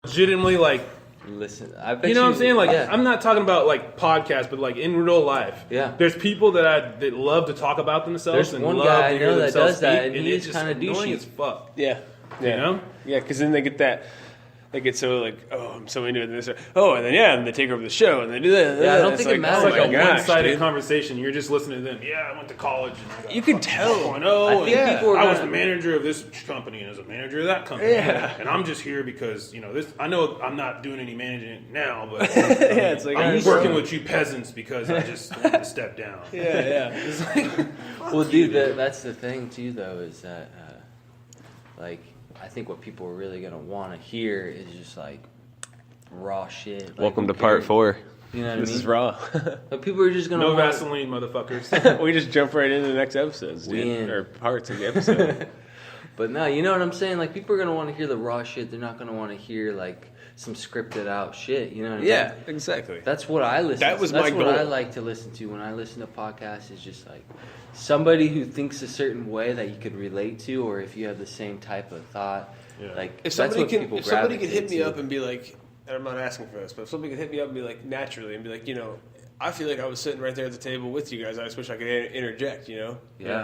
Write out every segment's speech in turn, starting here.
legitimately like. Listen, I bet you know what I'm saying? Like, yeah. I'm not talking about like podcasts, but like in real life. Yeah. There's people that love to talk about themselves. There's and one love guy to I hear know that themselves does that, speak, and it's he's just kind of annoying douchey as fuck. Yeah. You know? Yeah, because then they get that. They get so like, oh, I'm so into it. And they start, and they take over the show and they do that. Yeah, I don't think it matters. It's like a gosh, one-sided dude. conversation. You're just listening to them. Yeah, I went to college. And I got You can tell. 4.0, I think people are I was gonna- the manager of this company and I was a manager of that company. Yeah. And I'm just here because, this. I know I'm not doing any managing now, but Yeah, it's like, I'm working with you peasants because I just wanted to step down. Yeah. It's like, Well, dude, that's the thing too, though, is that like I think what people are really gonna want to hear is just like raw shit. Like, Welcome to who part cares? 4. You know what This I mean? is raw. But people are just gonna no want, Vaseline, motherfuckers. We just jump right into the next episodes, We in. dude. Or parts of the episode. But no, you know what I'm saying? Like people are gonna want to hear the raw shit. They're not gonna want to hear like some scripted out shit. You know what I mean? Yeah, exactly. That's what I listen That to. was That's my what goal. I like to listen to when I listen to podcasts is just like somebody who thinks a certain way that you could relate to, or if you have the same type of thought. Yeah. Like If that's somebody what people could hit gravitate me to. up and be like, and I'm not asking for this, but if somebody could hit me up and be like, naturally, and be like, I feel like I was sitting right there at the table with you guys. I just wish I could interject, Yeah.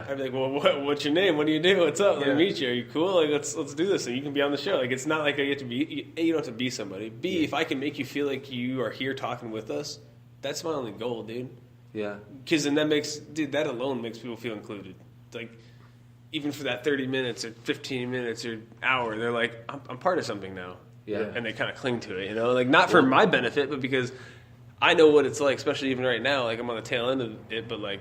I'd be like, well, what's your name? What do you do? What's up? Let Yeah. me meet you. Are you cool? Like, let's do this, and you can be on the show. Like, it's not like I get to be. A, you don't have to be somebody. B, if I can make you feel like you are here talking with us, that's my only goal, dude. Yeah. Because then that alone makes people feel included. Like, even for that 30 minutes or 15 minutes or hour, they're like, I'm part of something now. Yeah. And they kind of cling to it, like not for my benefit, but because I know what it's like, especially even right now. Like I'm on the tail end of it, but like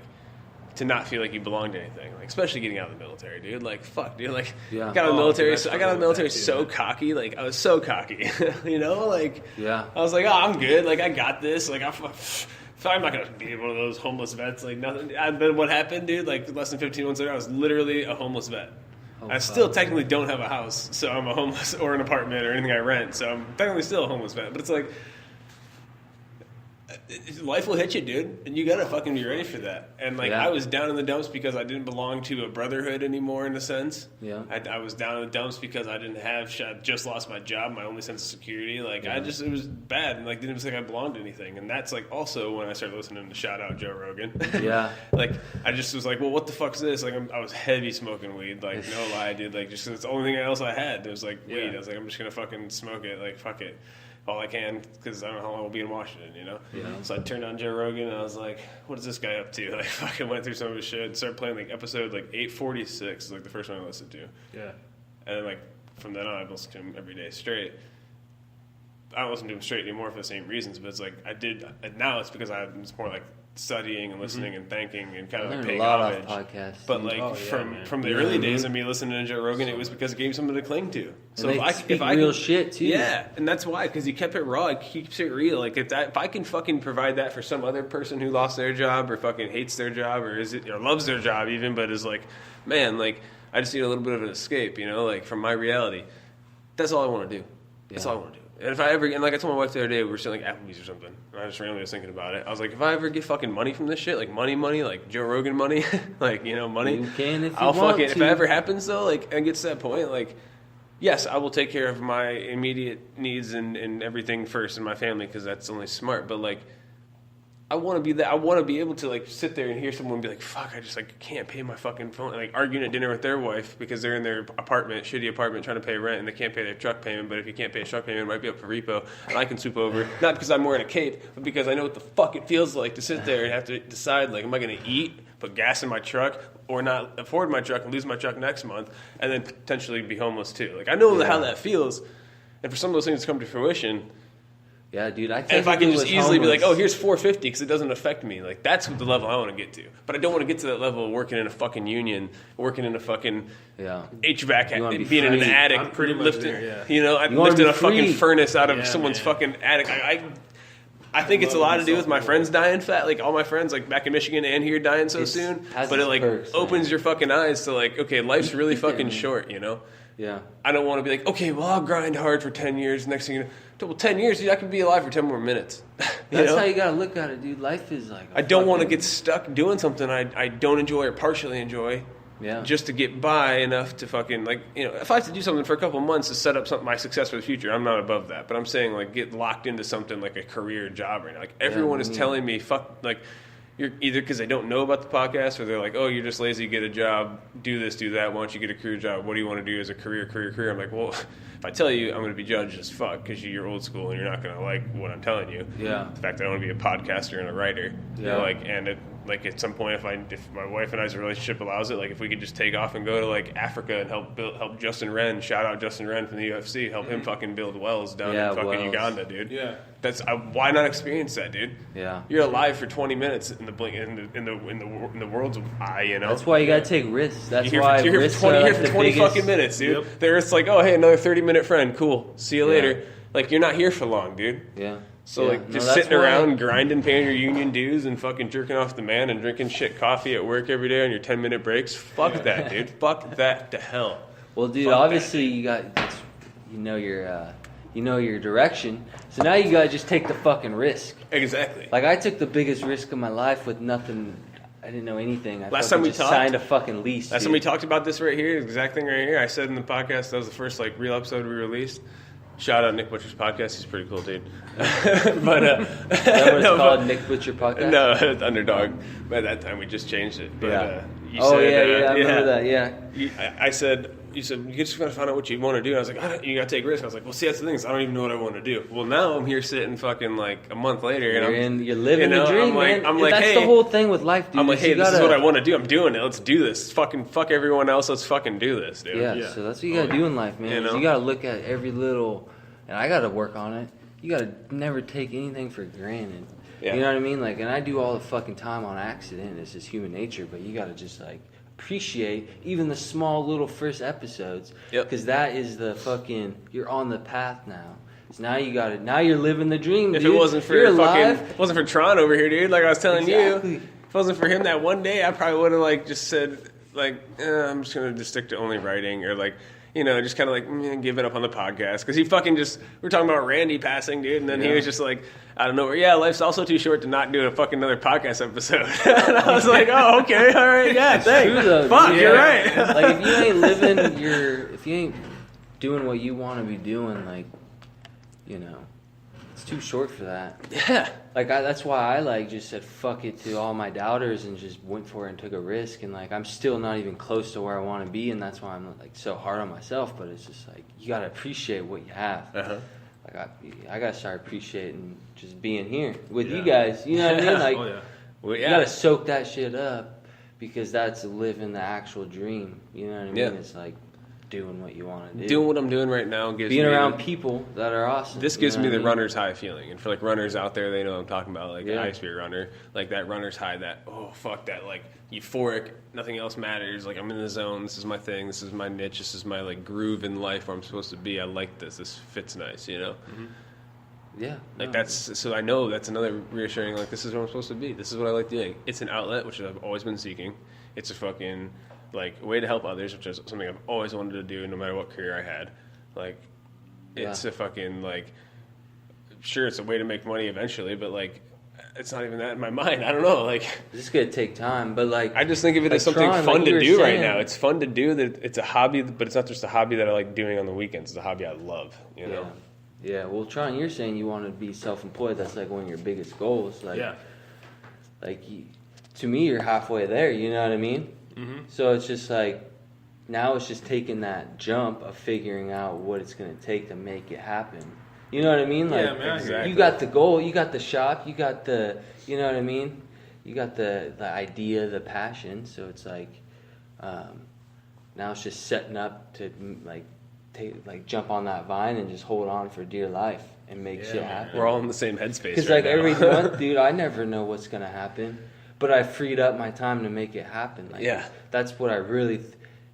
to not feel like you belong to anything. Like especially getting out of the military, dude. Like fuck, dude. Like Yeah. I got out of the military. dude, So I got out of the military so cocky. Like I was so cocky, Like Yeah. I was like, oh, I'm good. Like I got this. Like I'm not gonna be one of those homeless vets. Like nothing. Then what happened, dude? Like less than 15 months later, I was literally a homeless vet. Oh, I still technically don't have a house, so I'm a homeless or an apartment or anything I rent. So I'm technically still a homeless vet. But it's like life will hit you, dude, and you gotta fucking be ready for that. And like Yeah. I was down in the dumps because I didn't belong to a brotherhood anymore, in a sense. Yeah. I was down in the dumps because I didn't have. I just lost my job, my only sense of security. Like it was bad, and like didn't think I belonged to anything. And that's like also when I started listening to Shout Out Joe Rogan. Yeah. Like I just was like, well, what the fuck's this? Like I was heavy smoking weed. Like no lie, dude. Like just 'cause it's the only thing else I had. It was like weed. Yeah. I was like, I'm just gonna fucking smoke it. Like fuck it. All I can, because I don't know how long we'll be in Washington, Yeah. So I turned on Joe Rogan, and I was like, what is this guy up to? Like, fucking went through some of his shit, and started playing, like, episode, 846, like, the first one I listened to. Yeah. And then, like, from then on, I've listened to him every day straight. I don't listen to him straight anymore for the same reasons, but it's like, now it's because it's more, like, studying and listening and thanking and kind I of, like, learned paying a lot homage. off podcasts. But dude. like from the You know early what I days mean? of me listening to Joe Rogan, it was because it gave me something to cling to. So And they speak real shit too. yeah, and that's why, because he kept it raw, he keeps it real. Like if I can fucking provide that for some other person who lost their job or fucking hates their job or loves their job even, but is like, man, like I just need a little bit of an escape, like from my reality. That's all I want to do. That's all I want to do. And if I ever, and like I told my wife the other day, we were sitting like Applebee's or something, and I just randomly was thinking about it. I was like, if I ever get fucking money from this shit, like money, like Joe Rogan money, like, money, You can if you I'll want fucking, if to. it ever happens though, like, and gets to that point, like, yes, I will take care of my immediate needs and everything first in my family because that's only smart, but like, I want to be that. I want to be able to like sit there and hear someone be like, "Fuck, I just like can't pay my fucking phone." And, like arguing at dinner with their wife because they're in their shitty apartment, trying to pay rent and they can't pay their truck payment. But if you can't pay a truck payment, it might be up for repo, and I can swoop over. Not because I'm wearing a cape, but because I know what the fuck it feels like to sit there and have to decide like, am I going to eat, put gas in my truck, or not afford my truck and lose my truck next month, and then potentially be homeless too. Like I know how that feels, and for some of those things to come to fruition. Yeah, dude. And if I can just easily be like, oh, here's $450 because it doesn't affect me. Like, that's the level I want to get to. But I don't want to get to that level of working in a fucking union, working in a fucking HVAC, being in an attic. I'm pretty much lifting, there, yeah. I'm lifting a fucking furnace out of Yeah, someone's man. fucking attic. I think it's a lot to do with my friends dying fat. Like, all my friends, like, back in Michigan and here dying so soon. has But it, its like, perks, opens man. your fucking eyes to, like, okay, life's really fucking short, Yeah. I don't want to be like, okay, well, I'll grind hard for 10 years. Next thing you know, 10 years, dude, I could be alive for 10 more minutes. That's how you gotta look at it, dude. Life is like I don't want to get stuck doing something I don't enjoy or partially enjoy Yeah. Just to get by enough to fucking, like, if I have to do something for a couple of months to set up my success for the future, I'm not above that. But I'm saying, like, get locked into something like a career job right now. Like, everyone is telling me, fuck, like, you're either because they don't know about the podcast or they're like, oh, you're just lazy, get a job, do this, do that. Why don't you get a career job? What do you want to do as a career? I'm like, well, if I tell you, I'm going to be judged as fuck because you're old school and you're not going to like what I'm telling you. Yeah. The fact that I want to be a podcaster and a writer. Yeah. Like at some point, if my wife and I's relationship allows it, like if we could just take off and go to like Africa and help Justin Wren, shout out Justin Wren from the UFC, help him fucking build wells down in fucking Uganda, dude. Yeah. Why not experience that, dude? Yeah. You're alive for 20 minutes in the blink in the world's eye, you know. That's why you gotta take risks. That's you're why here risks for 20, are here like for the 20 biggest. fucking minutes, dude. Yep. There's like, oh hey, another 30-minute friend, cool. See you later. Like you're not here for long, dude. Yeah. So like just sitting around grinding, paying your union dues, and fucking jerking off the man and drinking shit coffee at work every day on your 10-minute breaks. Fuck that, dude. Fuck that to hell. Well, dude, Fuck obviously you got your direction. So now you gotta just take the fucking risk. Exactly. Like I took the biggest risk of my life with nothing. I didn't know anything. Last time we just talked, signed a fucking lease. Last time we talked about this right here, the exact thing right here. I said in the podcast that was the first like real episode we released. Shout out Nick Butcher's podcast. He's a pretty cool dude. But Is that what it's called, Nick Butcher podcast? No, it's Underdog. By that time, we just changed it. But, Yeah. you Oh said, yeah, I remember that. Yeah. I said, you said, you just got to find out what you want to do. And I was like, you got to take risks. I was like, well, see, that's the thing. I don't even know what I want to do. Well, now I'm here sitting fucking like a month later. You're living the dream, man. That's hey, the whole thing with life, dude. I'm like, hey, this is what I want to do. I'm doing it. Let's do this. Fucking fuck everyone else. Let's fucking do this, dude. Yeah, so that's what you got to do in life, man. You got to look at every little, and I got to work on it. You got to never take anything for granted. Yeah. You know what I mean? Like, and I do all the fucking time on accident. It's just human nature, but you got to just like appreciate even the small little first episodes. Yep. Because that is the fucking, you're on the path now. So now you got it. Now you're living the dream, If dude. it wasn't for you're fucking, alive. wasn't for Tron over here, dude. Like I was telling Exactly. you, if it wasn't for him that one day, I probably would have like just said like, I'm just gonna just stick to only writing or like. Just kind of like giving up on the podcast because he fucking just we're talking about Randy passing, dude, and then he was just like, I don't know, life's also too short to not do a fucking another podcast episode. And I was like, oh, okay, all right, yeah, thanks. True, though, Fuck, dude. you're right. Like if you ain't living if you ain't doing what you want to be doing, like, it's too short for that. Yeah. Like that's why I like just said fuck it to all my doubters and just went for it and took a risk. And like I'm still not even close to where I want to be, and that's why I'm like so hard on myself. But it's just like you gotta appreciate what you have. Uh-huh. Like I gotta start appreciating just being here with you guys. You know what I mean? Like Well, you gotta soak that shit up because that's living the actual dream. You know what I mean? Yeah. It's like doing what you want to do. Doing what I'm doing right now gives being me around people that are awesome. This gives you know me what the I mean? runner's high feeling, and for like runners out there, they know what I'm talking about. Like Yeah. an high speed runner, like that runner's high. That oh fuck that like euphoric, nothing else matters. Like I'm in the zone. This is my thing. This is my niche. This is my like groove in life where I'm supposed to be. I like this. This fits nice. Mm-hmm. Yeah. Like that's so I know that's another reassuring. Like this is where I'm supposed to be. This is what I like doing. It's an outlet which I've always been seeking. It's a fucking like a way to help others, which is something I've always wanted to do, no matter what career I had. Like it's a fucking like sure it's a way to make money eventually, but like it's not even that in my mind. I don't know. Like It's gonna take time, but like I just think of it like as something Tron, fun like you to were do right saying. now. It's fun to do. That it's a hobby, but it's not just a hobby that I like doing on the weekends. It's a hobby I love. You know. Yeah. Well, Tron, you're saying you want to be self-employed. That's like one of your biggest goals. Like, to me, you're halfway there. You know what I mean? Mm-hmm. So it's just like now it's just taking that jump of figuring out what it's gonna take to make it happen. You know what I mean? Like, Yeah, man, exactly. you got the goal, you got the shop, you got the, you know what I mean? You got the idea, the passion. So it's like, now it's just setting up to jump on that vine and just hold on for dear life and make shit happen. We're all in the same headspace. Because right like now. every month, dude, I never know what's gonna happen, but I freed up my time to make it happen. Like, that's what I really,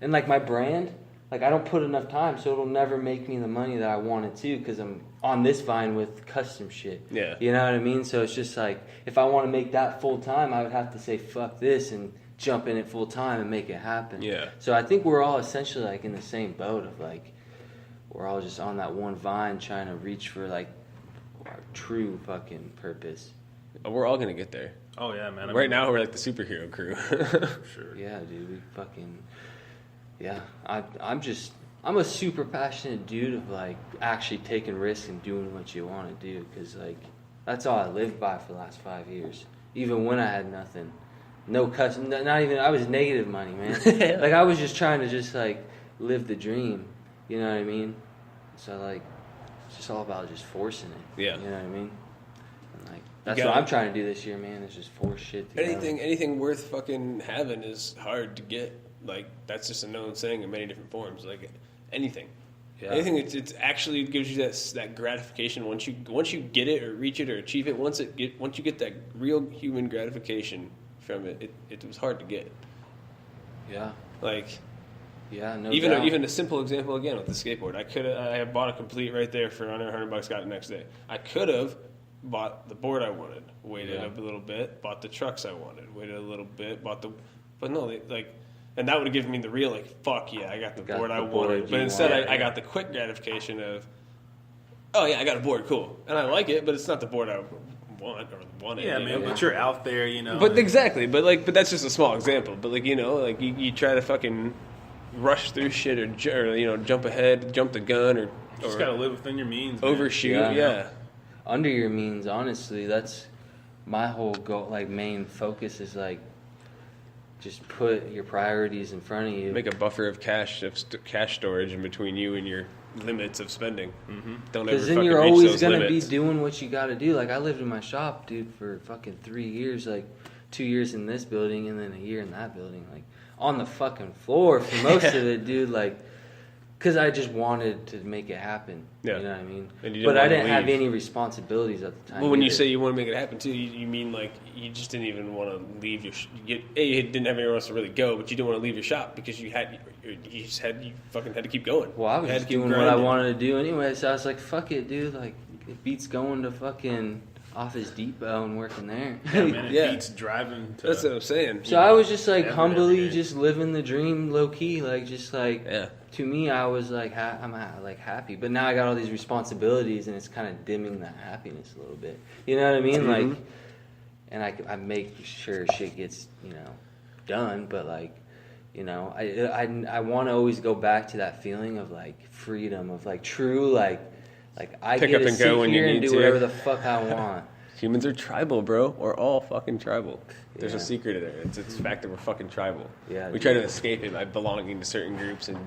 and like my brand, like I don't put enough time, so it'll never make me the money that I wanted to, because I'm on this vine with custom shit. Yeah. You know what I mean? So it's just like if I want to make that full time, I would have to say fuck this and jump in it full time and make it happen. Yeah. So I think we're all essentially like in the same boat of like we're all just on that one vine trying to reach for like our true fucking purpose. We're all gonna get there. Oh yeah, man. Right now we're like the superhero crew. for sure. Yeah, dude, we fucking, yeah. I'm a super passionate dude of like actually taking risks and doing what you want to do, because like that's all I lived by for the last 5 years. Even when I had nothing, no custom, not even, I was negative money, man. Like I was just trying to just like live the dream, you know what I mean? So like, it's just all about just forcing it. Yeah. You know what I mean? And like that's what I'm trying to do this year, man. Is just force shit together. Anything worth fucking having is hard to get. Like that's just a known saying in many different forms. Like anything. Yeah. Anything it's actually gives you that gratification once you get it or reach it or achieve it. Once you get that real human gratification from it, it was hard to get. Yeah. Like. Yeah. No. Even a simple example again with the skateboard. I had bought a complete right there for under $100. Got it next day. I could have bought the board I wanted, waited up a little bit, bought the trucks I wanted, waited a little bit, but no, and that would have given me the real fuck yeah, I got the board I wanted. But instead I got the quick gratification of, oh yeah, I got a board, cool, and I like it, but it's not the board I want or wanted. Yeah, man, but you're out there, you know. But exactly, but that's just a small example. But you try to fucking rush through shit or jump ahead, jump the gun, or you just gotta live within your means. Overshoot, yeah. Under your means, honestly, that's my whole goal. Like main focus is like just put your priorities in front of you. Make a buffer of cash storage in between you and your limits of spending. Mm-hmm. Don't ever fucking reach those limits. Because then you're always gonna be doing what you got to do. Like I lived in my shop, dude, for fucking 3 years. Like 2 years in this building and then a year in that building. Like on the fucking floor for most of it, dude. Like. Because I just wanted to make it happen. Yeah. You know what I mean? But I didn't have any responsibilities at the time. Well, when you say you want to make it happen, too, you mean like you just didn't even want to leave your... you didn't have anywhere else to really go, but you didn't want to leave your shop because you fucking had to keep going. Well, I was just doing what I wanted to do anyway, so I was like, fuck it, dude. Like, it beats going to fucking Office Depot and working there. Yeah, man, it beats driving to... That's what I'm saying. So I was just like humbly just living the dream low-key, like just like... Yeah. To me, I was like, I'm like happy, but now I got all these responsibilities, and it's kind of dimming that happiness a little bit. You know what I mean? Mm-hmm. Like, and I make sure shit gets done, but like, I want to always go back to that feeling of like freedom, of like true like I pick get up to and sit go when here you and need do to. whatever the fuck I want. Humans are tribal, bro. We're all fucking tribal. There's Yeah. a secret in there. It's the fact that we're fucking tribal. Yeah, we try to escape it by belonging to certain groups and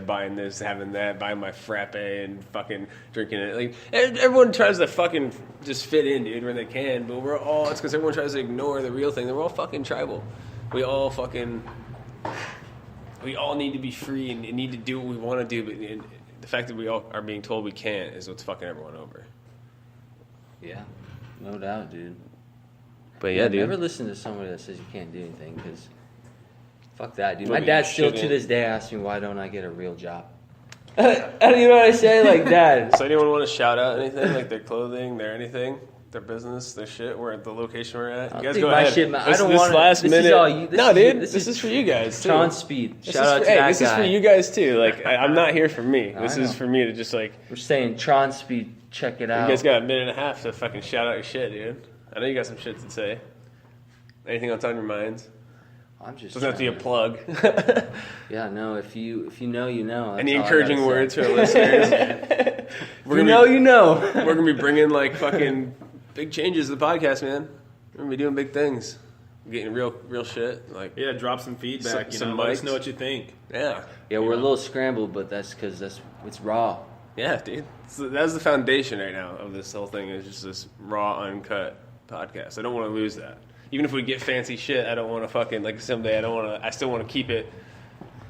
buying this, having that, buying my frappe and fucking drinking it. Like everyone tries to fucking just fit in, dude, when they can. But it's because everyone tries to ignore the real thing. That we're all fucking tribal. We all need to be free and need to do what we want to do. But the fact that we all are being told we can't is what's fucking everyone over. Yeah, no doubt, dude. But yeah, dude. Never listen to somebody that says you can't do anything, because fuck that, dude. My dad still to this day asks me, why don't I get a real job? You know what I say? Like, Dad. So anyone want to shout out anything? Like their clothing, their anything? Their business, their shit? We're at the location we're at. You guys go ahead. I don't want last this minute. Is all you, This is for you guys too. Tron Speed. This Shout out to that guy. This is for you guys too. Like I'm not here for me. This is for me to just like. We're saying Tron Speed. Check it out. You guys got a minute and a half to fucking shout out your shit, dude. I know you got some shit to say. Anything else on your minds? I'm just. Doesn't have to be a plug. Yeah, no. If you know, you know. Any encouraging words for our listeners? You know. We're gonna be bringing like fucking big changes to the podcast, man. We're gonna be doing big things. Getting real shit. Like drop some feedback. Some let mics. us know what you think. Yeah. Yeah, we're a little scrambled, but that's because it's raw. Yeah, dude. So that's the foundation right now of this whole thing, is just this raw, uncut podcast. I don't want to lose that. Even if we get fancy shit, I don't want to fucking, like someday, I still want to keep it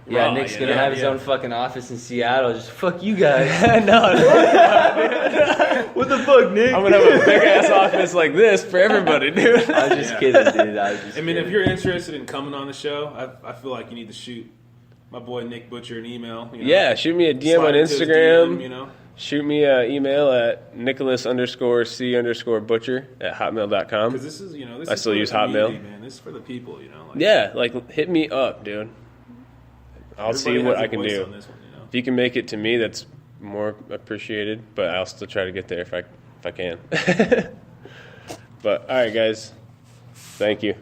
Yeah, raw, Nick's going to have his own fucking office in Seattle. Just fuck you guys. No. What the fuck, Nick? I'm going to have a big-ass office like this for everybody, dude. I was just kidding, dude. I mean, if you're interested in coming on the show, I feel like you need to shoot my boy Nick Butcher an email. Yeah, shoot me a DM on Instagram. DM, Shoot me an email at Nicholas_C_Butcher@hotmail.com. Because this is, I still use Hotmail. Man. This is for the people, hit me up, dude. I'll see what I can do. On this one, If you can make it to me, that's more appreciated. But I'll still try to get there if I can. But all right, guys. Thank you.